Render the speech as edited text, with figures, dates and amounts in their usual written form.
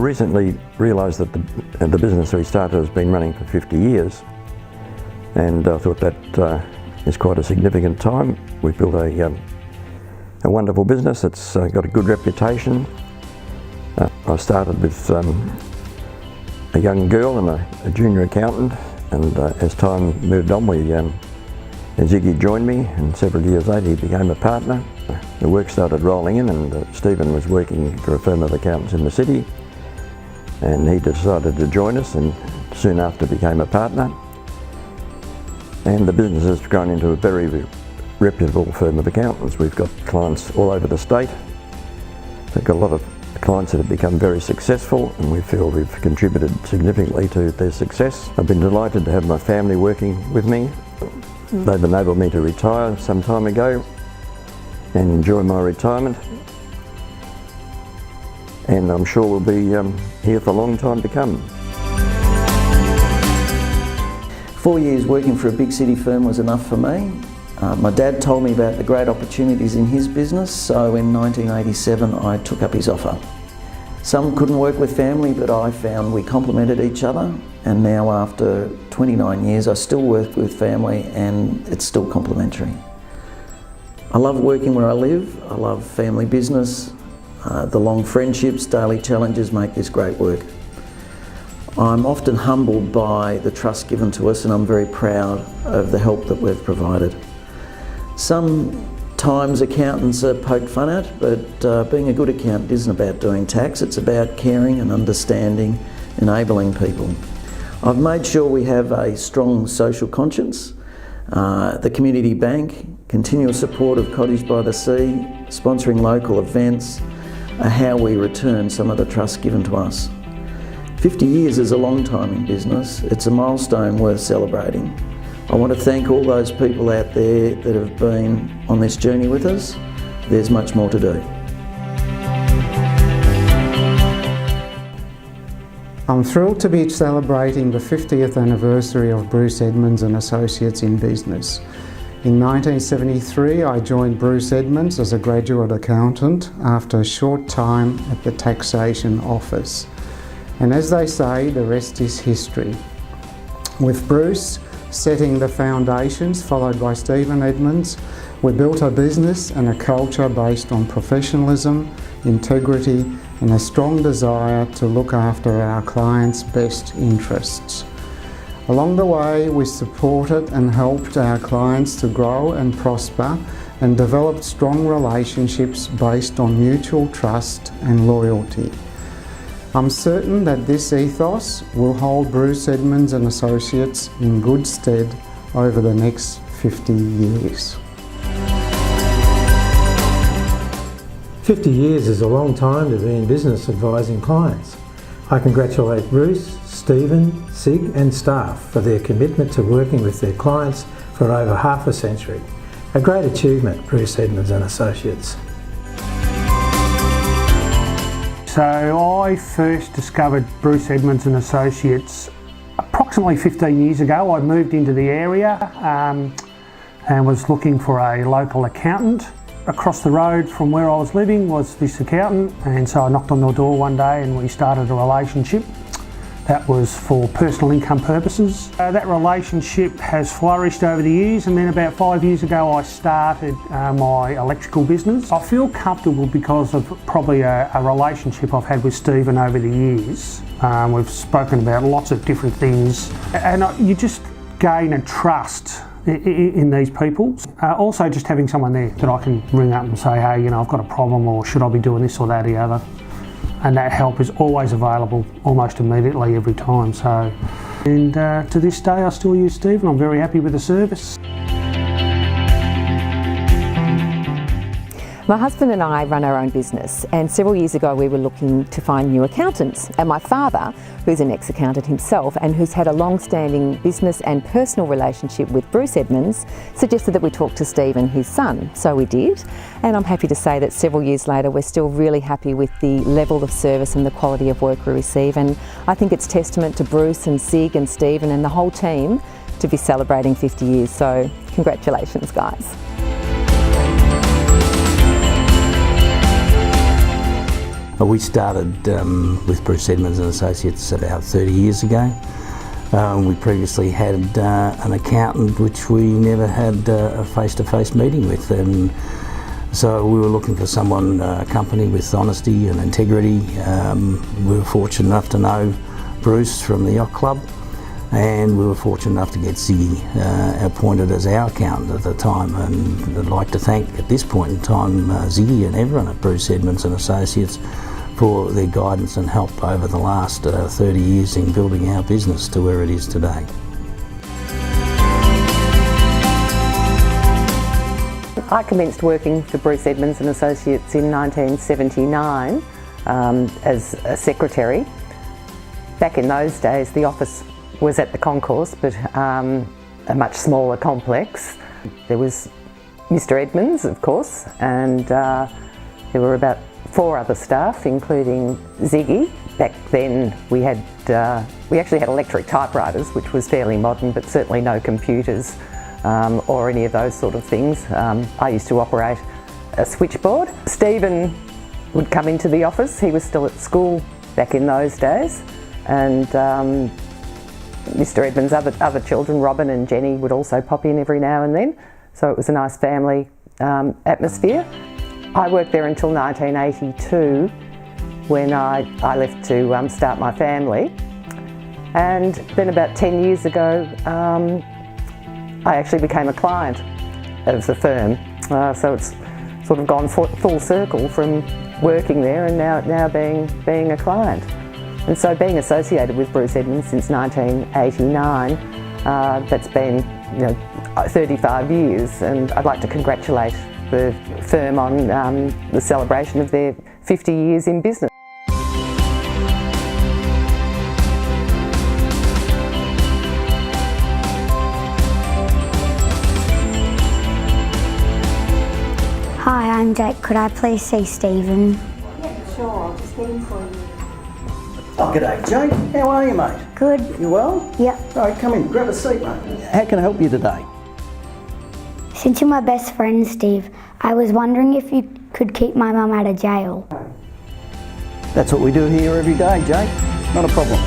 recently realised that the business we started has been running for 50 years, and I thought that is quite a significant time. We've built a wonderful business that's got a good reputation. I started with a young girl and a junior accountant, and as time moved on, Ziggy joined me, and several years later he became a partner. The work started rolling in, and Stephen was working for a firm of accountants in the city, and he decided to join us and soon after became a partner. And the business has grown into a very reputable firm of accountants. We've got clients all over the state. We've got a lot of clients that have become very successful, and we feel we've contributed significantly to their success. I've been delighted to have my family working with me. They've enabled me to retire some time ago and enjoy my retirement. And I'm sure we'll be here for a long time to come. 4 years working for a big city firm was enough for me. My dad told me about the great opportunities in his business, so in 1987 I took up his offer. Some couldn't work with family, but I found we complemented each other, and now after 29 years I still work with family and it's still complementary. I love working where I live. I love family business. The long friendships, daily challenges make this great work. I'm often humbled by the trust given to us, and I'm very proud of the help that we've provided. Sometimes accountants are poked fun at, but being a good accountant isn't about doing tax, it's about caring and understanding, enabling people. I've made sure we have a strong social conscience, the community bank, continual support of Cottage by the Sea, sponsoring local events, are how we return some of the trust given to us. 50 years is a long time in business. It's a milestone worth celebrating. I want to thank all those people out there that have been on this journey with us. There's much more to do. I'm thrilled to be celebrating the 50th anniversary of Bruce Edmunds Associates in Business. In 1973, I joined Bruce Edmunds as a graduate accountant after a short time at the taxation office. And as they say, the rest is history. With Bruce setting the foundations, followed by Stephen Edmunds, we built a business and a culture based on professionalism, integrity, and a strong desire to look after our clients' best interests. Along the way, we supported and helped our clients to grow and prosper, and developed strong relationships based on mutual trust and loyalty. I'm certain that this ethos will hold Bruce Edmunds and Associates in good stead over the next 50 years. 50 years is a long time to be in business advising clients. I congratulate Bruce, Stephen, Sig and staff for their commitment to working with their clients for over half a century. A great achievement, Bruce Edmunds and Associates. So I first discovered Bruce Edmunds and Associates approximately 15 years ago. I moved into the area and was looking for a local accountant. Across the road from where I was living was this accountant, and so I knocked on their door one day and we started a relationship. That was for personal income purposes. That relationship has flourished over the years, and then about 5 years ago I started my electrical business. I feel comfortable because of probably a relationship I've had with Stephen over the years. We've spoken about lots of different things, and you just gain a trust in these people. Also just having someone there that I can ring up and say, hey, I've got a problem, or should I be doing this or that or the other. And that help is always available almost immediately every time. And to this day I still use Stephen. I'm very happy with the service. My husband and I run our own business, and several years ago we were looking to find new accountants, and my father, who's an ex-accountant himself and who's had a long-standing business and personal relationship with Bruce Edmunds, suggested that we talk to Stephen, his son. So we did, and I'm happy to say that several years later we're still really happy with the level of service and the quality of work we receive, and I think it's testament to Bruce and Sig and Stephen and the whole team to be celebrating 50 years, so congratulations guys. We started with Bruce Edmunds Associates about 30 years ago. We previously had an accountant which we never had a face-to-face meeting with, and so we were looking for someone, a company with honesty and integrity. We were fortunate enough to know Bruce from the Yacht Club, and we were fortunate enough to get Ziggy appointed as our accountant at the time. And I'd like to thank at this point in time Ziggy and everyone at Bruce Edmunds Associates for their guidance and help over the last 30 years in building our business to where it is today. I commenced working for Bruce Edmunds Associates in 1979 as a secretary. Back in those days, the office was at the concourse, but a much smaller complex. There was Mr. Edmunds, of course, and there were about 4 other staff, including Ziggy. Back then we actually had electric typewriters, which was fairly modern, but certainly no computers or any of those sort of things. I used to operate a switchboard. Stephen would come into the office. He was still at school back in those days, and Mr. Edmunds' other children, Robin and Jenny, would also pop in every now and then. So it was a nice family atmosphere. I worked there until 1982 when I left to start my family, and then about 10 years ago I actually became a client of the firm. So it's sort of gone full circle from working there and now being a client. And so being associated with Bruce Edmunds since 1989, that's been 35 years, and I'd like to congratulate the firm on the celebration of their 50 years in business. Hi, I'm Jake. Could I please see Stephen? Yeah, sure. I'll just get him for you. Oh, g'day, Jake. How are you, mate? Good. You well? Yep. All right, come in. Grab a seat, mate. How can I help you today? Since you're my best friend, Steve, I was wondering if you could keep my mum out of jail. That's what we do here every day, Jake. Not a problem.